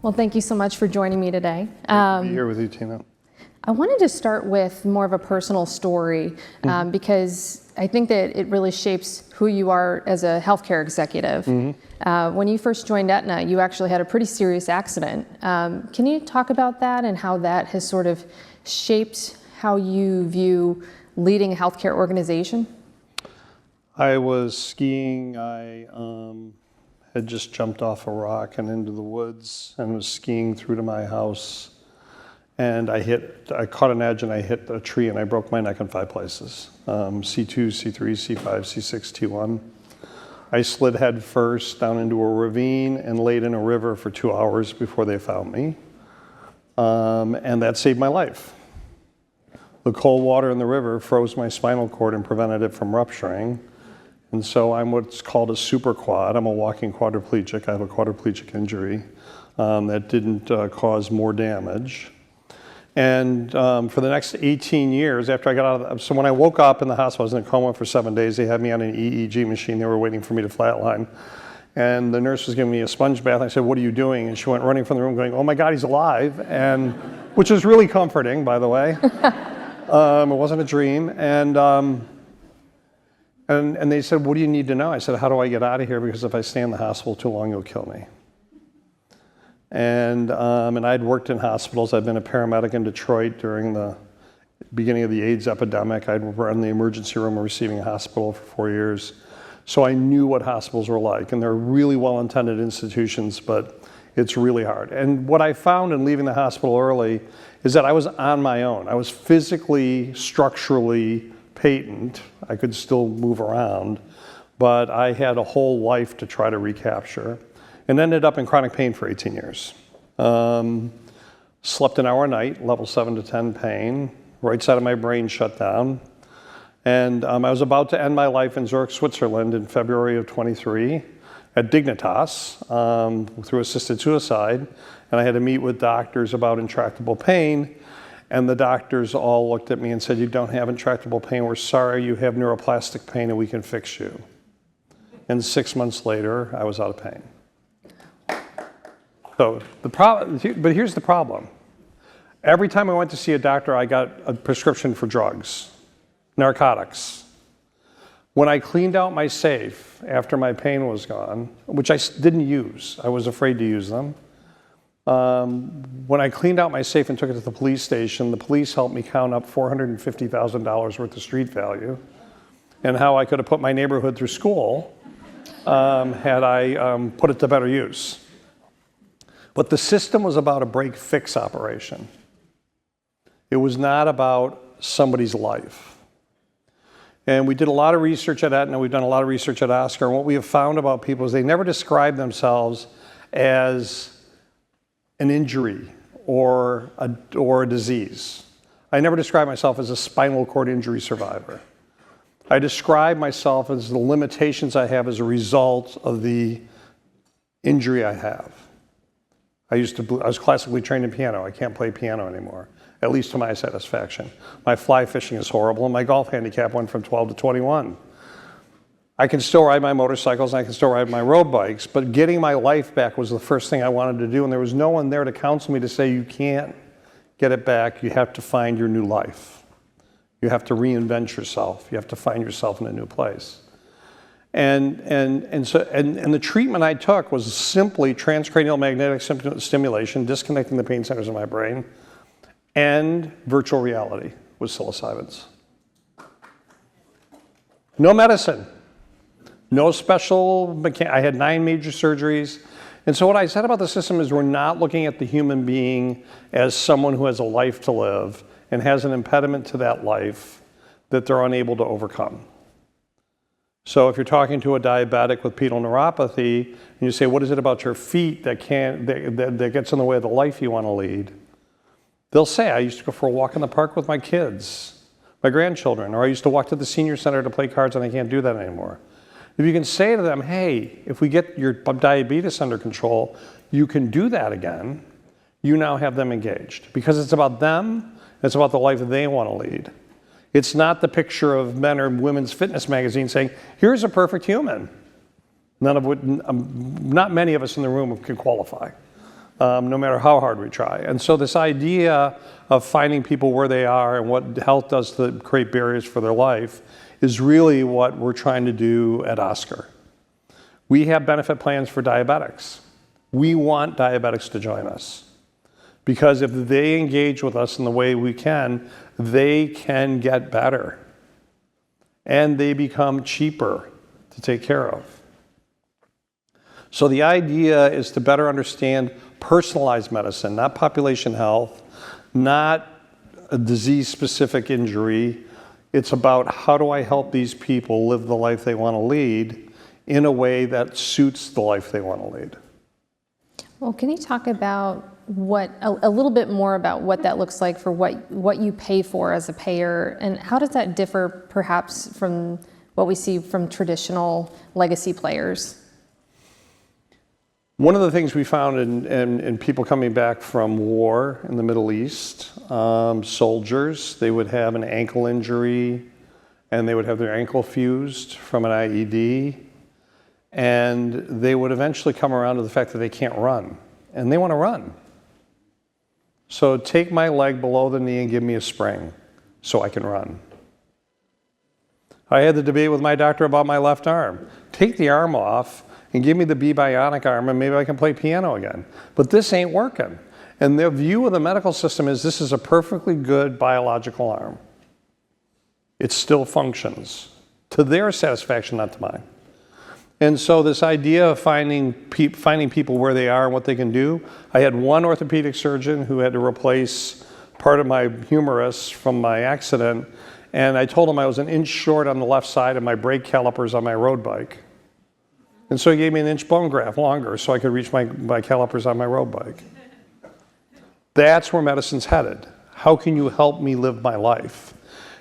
Well, thank you so much for joining me today. Great to be here with you, Tina. I wanted to start with more of a personal story because I think that it really shapes who you are as a healthcare executive. When you first joined Aetna, you actually had a pretty serious accident. Can you talk about that and how that has sort of shaped how you view leading a healthcare organization? I was skiing. I had just jumped off a rock and into the woods and was skiing through to my house. And I caught an edge and I hit a tree and I broke my neck in 5 places. C2, C3, C5, C6, T1. I slid head first down into a ravine and laid in a river for 2 hours before they found me. And that saved my life. The cold water in the river froze my spinal cord and prevented it from rupturing. And so I'm what's called a super quad. I'm a walking quadriplegic. I have a quadriplegic injury that didn't cause more damage. And for the next 18 years after I got out of so when I woke up in the hospital, I was in a coma for 7 days. They had me on an EEG machine. They were waiting for me to flatline. And the nurse was giving me a sponge bath. I said, "What are you doing?" And she went running from the room going, "Oh my God, he's alive." And which was really comforting, by the way. It wasn't a dream. And they said, "What do you need to know?" I said, "How do I get out of here? Because if I stay in the hospital too long, you'll kill me." And I'd worked in hospitals. I'd been a paramedic in Detroit during the beginning of the AIDS epidemic. I'd run the emergency room of receiving hospital for 4 years. So I knew what hospitals were like. And they're really well-intended institutions, but it's really hard. And what I found in leaving the hospital early is that I was on my own. I was physically, structurally patent. I could still move around, but I had a whole life to try to recapture. And ended up in chronic pain for 18 years. Slept an hour a night, level 7 to 10 pain. Right side of my brain shut down. And I was about to end my life in Zurich, Switzerland in February of 23 at Dignitas through assisted suicide. And I had to meet with doctors about intractable pain. And the doctors all looked at me and said, "You don't have intractable pain. We're sorry, you have neuroplastic pain and we can fix you." And 6 months later, I was out of pain. So but here's the problem. Every time I went to see a doctor, I got a prescription for drugs, narcotics. When I cleaned out my safe after my pain was gone, which I didn't use, I was afraid to use them. When I cleaned out my safe and took it to the police station, the police helped me count up $450,000 worth of street value and how I could have put my neighborhood through school had I put it to better use. But the system was about a break-fix operation. It was not about somebody's life. And we did a lot of research at Aetna, we've done a lot of research at Oscar, and what we have found about people is they never describe themselves as an injury or a disease. I never describe myself as a spinal cord injury survivor. I describe myself as the limitations I have as a result of the injury I have. I was classically trained in piano. I can't play piano anymore, at least to my satisfaction. My fly fishing is horrible, and my golf handicap went from 12 to 21. I can still ride my motorcycles, and I can still ride my road bikes, but getting my life back was the first thing I wanted to do, and there was no one there to counsel me to say, "You can't get it back. You have to find your new life. You have to reinvent yourself. You have to find yourself in a new place." And the treatment I took was simply transcranial magnetic stimulation, disconnecting the pain centers of my brain, and virtual reality with psilocybins. No medicine, no special I had 9 major surgeries. And so what I said about the system is we're not looking at the human being as someone who has a life to live and has an impediment to that life that they're unable to overcome. So if you're talking to a diabetic with pedal neuropathy, and you say, "What is it about your feet that gets in the way of the life you want to lead?" They'll say, "I used to go for a walk in the park with my kids, my grandchildren, or I used to walk to the senior center to play cards and I can't do that anymore." If you can say to them, "Hey, if we get your diabetes under control, you can do that again," you now have them engaged. Because it's about them, it's about the life that they want to lead. It's not the picture of men or women's fitness magazine saying, "Here's a perfect human." Not many of us in the room can qualify. no matter how hard we try. And so this idea of finding people where they are and what health does to create barriers for their life is really what we're trying to do at Oscar. We have benefit plans for diabetics. We want diabetics to join us because if they engage with us in the way we can, they can get better and they become cheaper to take care of. So the idea is to better understand personalized medicine, not population health, not a disease-specific injury. It's about how do I help these people live the life they want to lead in a way that suits the life they want to lead. Well, can you talk about a little bit more about what that looks like for what you pay for as a payer, and how does that differ perhaps from what we see from traditional legacy players? One of the things we found in people coming back from war in the Middle East, soldiers, they would have an ankle injury and they would have their ankle fused from an IED, and they would eventually come around to the fact that they can't run, and they want to run. So take my leg below the knee and give me a spring so I can run. I had the debate with my doctor about my left arm. Take the arm off and give me the bionic arm and maybe I can play piano again. But this ain't working. And their view of the medical system is this is a perfectly good biological arm. It still functions to their satisfaction, not to mine. And so this idea of finding people where they are and what they can do, I had one orthopedic surgeon who had to replace part of my humerus from my accident, and I told him I was an inch short on the left side of my brake calipers on my road bike. And so he gave me an inch bone graft longer so I could reach my calipers on my road bike. That's where medicine's headed. How can you help me live my life?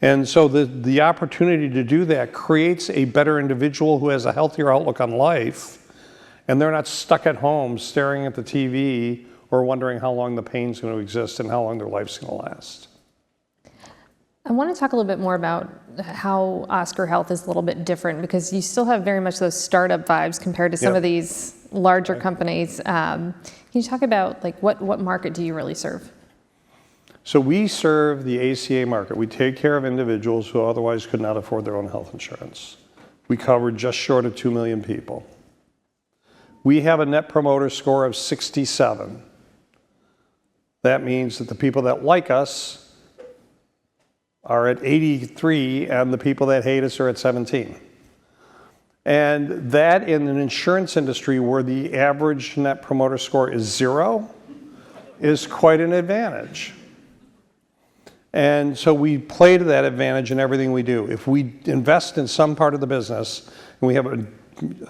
And so the opportunity to do that creates a better individual who has a healthier outlook on life, and they're not stuck at home staring at the TV or wondering how long the pain's going to exist and how long their life's going to last. I want to talk a little bit more about how Oscar Health is a little bit different, because you still have very much those startup vibes compared to some of these larger companies. Can you talk about what market do you really serve? So we serve the ACA market. We take care of individuals who otherwise could not afford their own health insurance. We cover just short of 2 million people. We have a net promoter score of 67. That means that the people that like us are at 83 and the people that hate us are at 17. And that in an insurance industry where the average net promoter score is 0 is quite an advantage. And so we play to that advantage in everything we do. If we invest in some part of the business, and we have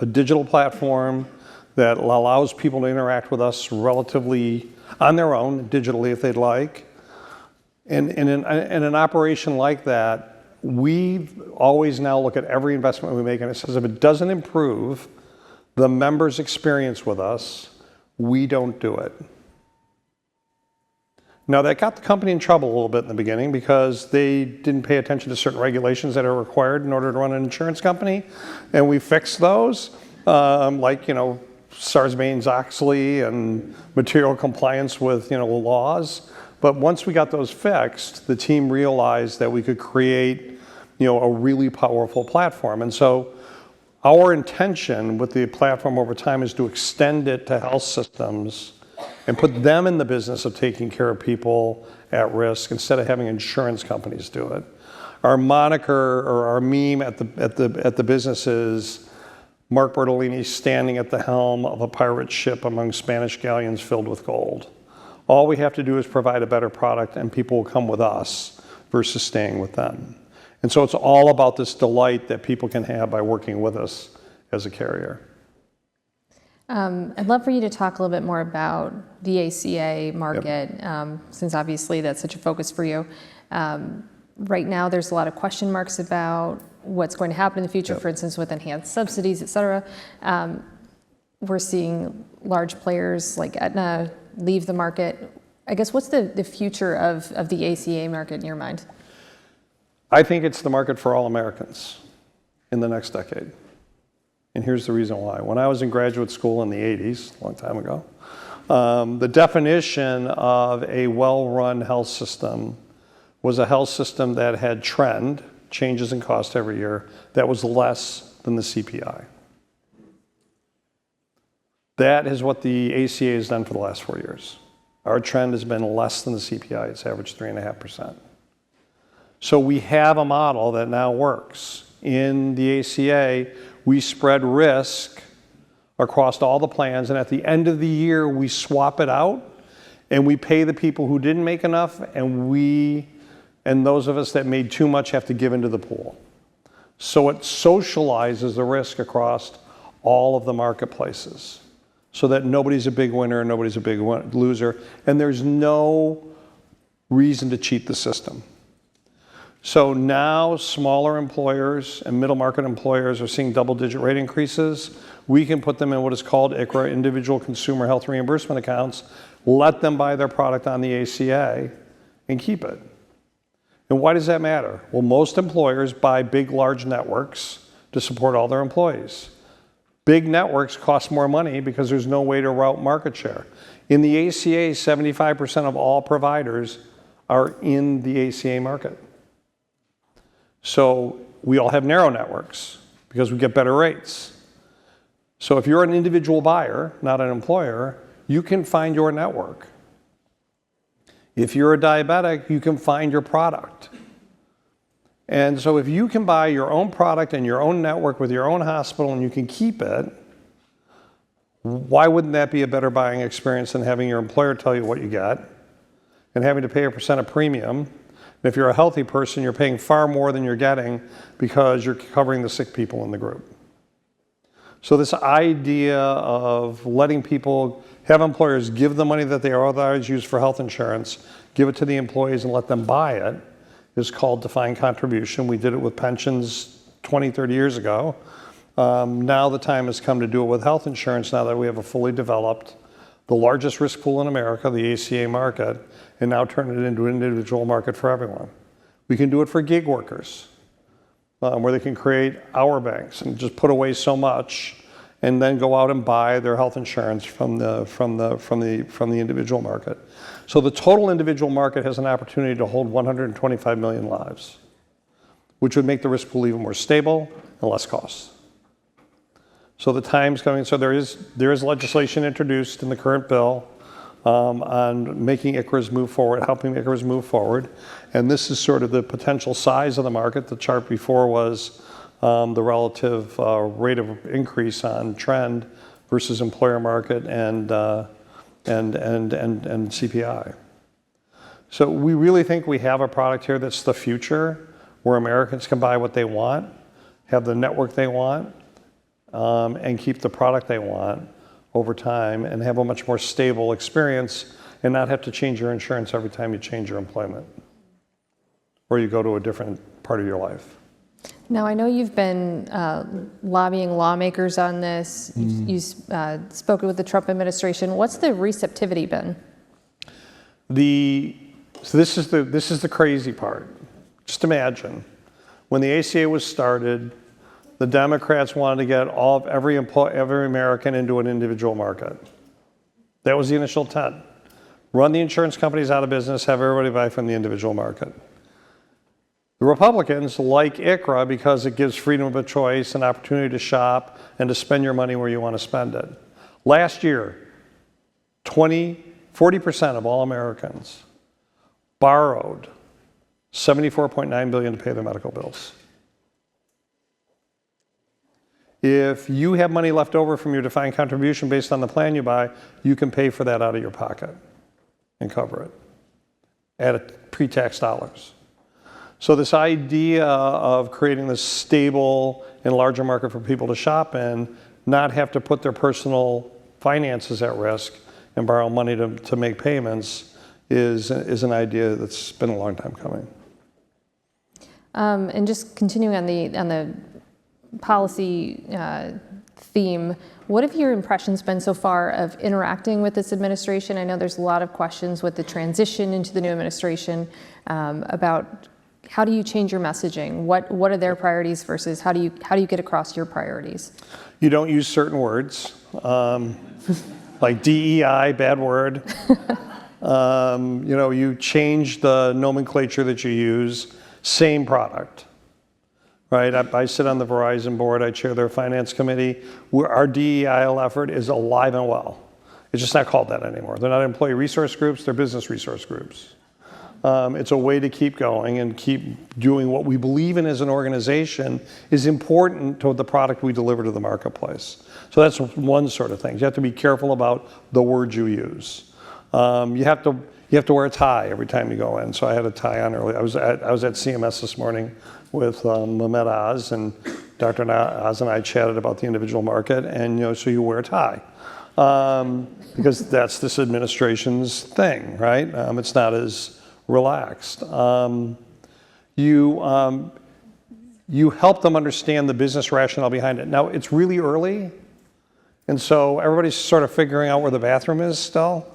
a digital platform that allows people to interact with us relatively on their own, digitally if they'd like, and in an operation like that, we always now look at every investment we make, and it says if it doesn't improve the member's experience with us, we don't do it. Now, that got the company in trouble a little bit in the beginning because they didn't pay attention to certain regulations that are required in order to run an insurance company, and we fixed those, Sarbanes-Oxley and material compliance with, laws. But once we got those fixed, the team realized that we could create, a really powerful platform. And so our intention with the platform over time is to extend it to health systems and put them in the business of taking care of people at risk instead of having insurance companies do it. Our moniker or our meme at the business is Mark Bertolini standing at the helm of a pirate ship among Spanish galleons filled with gold. All we have to do is provide a better product and people will come with us versus staying with them. And so it's all about this delight that people can have by working with us as a carrier. I'd love for you to talk a little bit more about the ACA market, since obviously that's such a focus for you. Right now, there's a lot of question marks about what's going to happen in the future, for instance, with enhanced subsidies, et cetera. We're seeing large players like Aetna leave the market. I guess what's the future of the ACA market in your mind? I think it's the market for all Americans in the next decade. And here's the reason why. When I was in graduate school in the 80s, a long time ago, The definition of a well-run health system was a health system that had trend, changes in cost every year, that was less than the CPI. That is what the ACA has done for the last 4 years. Our trend has been less than the CPI. It's averaged 3.5%. So we have a model that now works. In the ACA, we spread risk across all the plans, and at the end of the year, we swap it out, and we pay the people who didn't make enough, and those of us that made too much have to give into the pool. So it socializes the risk across all of the marketplaces so that nobody's a big winner and nobody's a big loser, and there's no reason to cheat the system. So now smaller employers and middle market employers are seeing double-digit rate increases. We can put them in what is called ICHRA, individual consumer health reimbursement accounts, let them buy their product on the ACA and keep it. And why does that matter? Well, most employers buy big, large networks to support all their employees. Big networks cost more money because there's no way to route market share. In the ACA, 75% of all providers are in the ACA market. So we all have narrow networks because we get better rates. So if you're an individual buyer, not an employer, you can find your network. If you're a diabetic, you can find your product. And so if you can buy your own product and your own network with your own hospital and you can keep it, why wouldn't that be a better buying experience than having your employer tell you what you get and having to pay a % of premium? And if you're a healthy person, you're paying far more than you're getting because you're covering the sick people in the group. So this idea of letting people have employers give the money that they otherwise use for health insurance, give it to the employees and let them buy it, is called defined contribution. We did it with pensions 20, 30 years ago. Now the time has come to do it with health insurance now that we have a fully developed, the largest risk pool in America, the ACA market, and now turn it into an individual market for everyone. We can do it for gig workers, where they can create hour banks and just put away so much and then go out and buy their health insurance from the individual market. So the total individual market has an opportunity to hold 125 million lives, which would make the risk pool even more stable and less costs. So the time's coming. So there is legislation introduced in the current bill on making ICHRAs move forward, helping ICHRAs move forward. And this is sort of the potential size of the market. The chart before was the relative rate of increase on trend versus employer market and CPI. So we really think we have a product here that's the future, where Americans can buy what they want, have the network they want, and keep the product they want over time and have a much more stable experience and not have to change your insurance every time you change your employment or you go to a different part of your life. Now, I know you've been lobbying lawmakers on this. You've spoken with the Trump administration. What's the receptivity been? So this is the crazy part. Just imagine, when the ACA was started, the Democrats wanted to get every American into an individual market. That was the initial intent. Run the insurance companies out of business, have everybody buy from the individual market. The Republicans like ICHRA because it gives freedom of choice, an opportunity to shop, and to spend your money where you want to spend it. Last year, 40% of all Americans borrowed $74.9 billion to pay their medical bills. If you have money left over from your defined contribution based on the plan you buy, you can pay for that out of your pocket and cover it at pre-tax dollars. So this idea of creating this stable and larger market for people to shop in, not have to put their personal finances at risk and borrow money to make payments is an idea that's been a long time coming. And just continuing on the policy theme, what have your impressions been so far of interacting with this administration? I know there's a lot of questions with the transition into the new administration about how do you change your messaging? What are their priorities versus how do you get across your priorities? You don't use certain words. like DEI, bad word. You change the nomenclature that you use, same product, right? I sit on the Verizon board, I chair their finance committee. Our DEI effort is alive and well. It's just not called that anymore. They're not employee resource groups, they're business resource groups. It's a way to keep going and keep doing what we believe in as an organization is important to the product we deliver to the marketplace. So that's one sort of thing. You have to be careful about the words you use. You have to wear a tie every time you go in. So I had a tie on early. I was at CMS this morning with Mehmet Oz, and Dr. Oz and I chatted about the individual market, and so you wear a tie. Because that's this administration's thing, right? It's not as relaxed. You help them understand the business rationale behind it. Now, it's really early, and so everybody's sort of figuring out where the bathroom is still.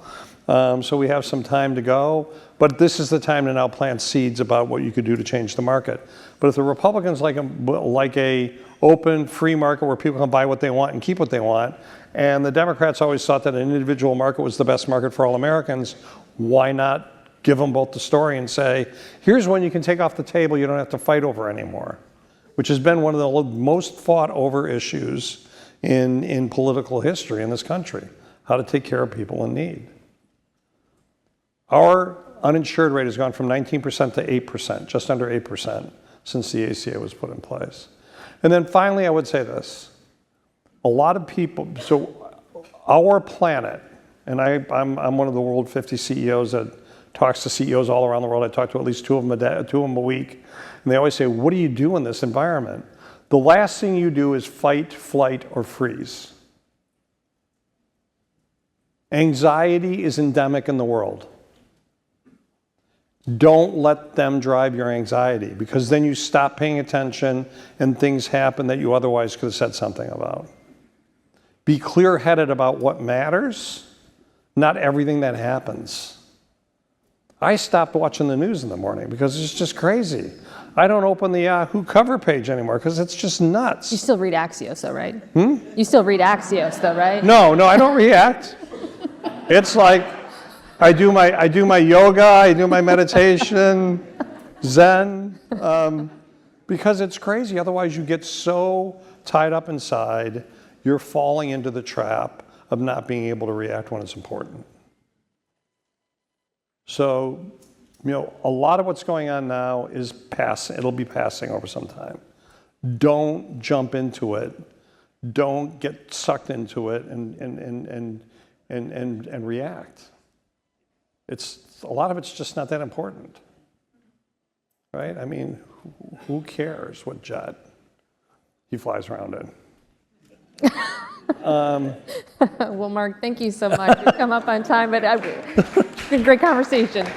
So we have some time to go, but this is the time to now plant seeds about what you could do to change the market. But if the Republicans like a open, free market where people can buy what they want and keep what they want, and the Democrats always thought that an individual market was the best market for all Americans, why not give them both the story and say, here's one you can take off the table you don't have to fight over anymore, which has been one of the most fought over issues in political history in this country, how to take care of people in need. Our uninsured rate has gone from 19% to 8%, just under 8%, since the ACA was put in place. And then finally, I would say this. A lot of people, so our planet, and I'm one of the world 50 CEOs that talks to CEOs all around the world. I talk to at least two of them a week. And they always say, what do you do in this environment? The last thing you do is fight, flight, or freeze. Anxiety is endemic in the world. Don't let them drive your anxiety, because then you stop paying attention and things happen that you otherwise could have said something about. Be clear-headed about what matters, not everything that happens. I stopped watching the news in the morning because it's just crazy. I don't open the Yahoo cover page anymore because it's just nuts. You still read Axios, though, right? You still read Axios, though, right? No, I don't react. It's like I do my yoga, I do my meditation, Zen, because it's crazy. Otherwise, you get so tied up inside, you're falling into the trap of not being able to react when it's important. So, a lot of what's going on now is passing. It'll be passing over some time. Don't jump into it. Don't get sucked into it and react. A lot of it's just not that important, right? I mean, who cares what jet he flies around in? Well, Mark, thank you so much. You've come up on time, but it's been a great conversation.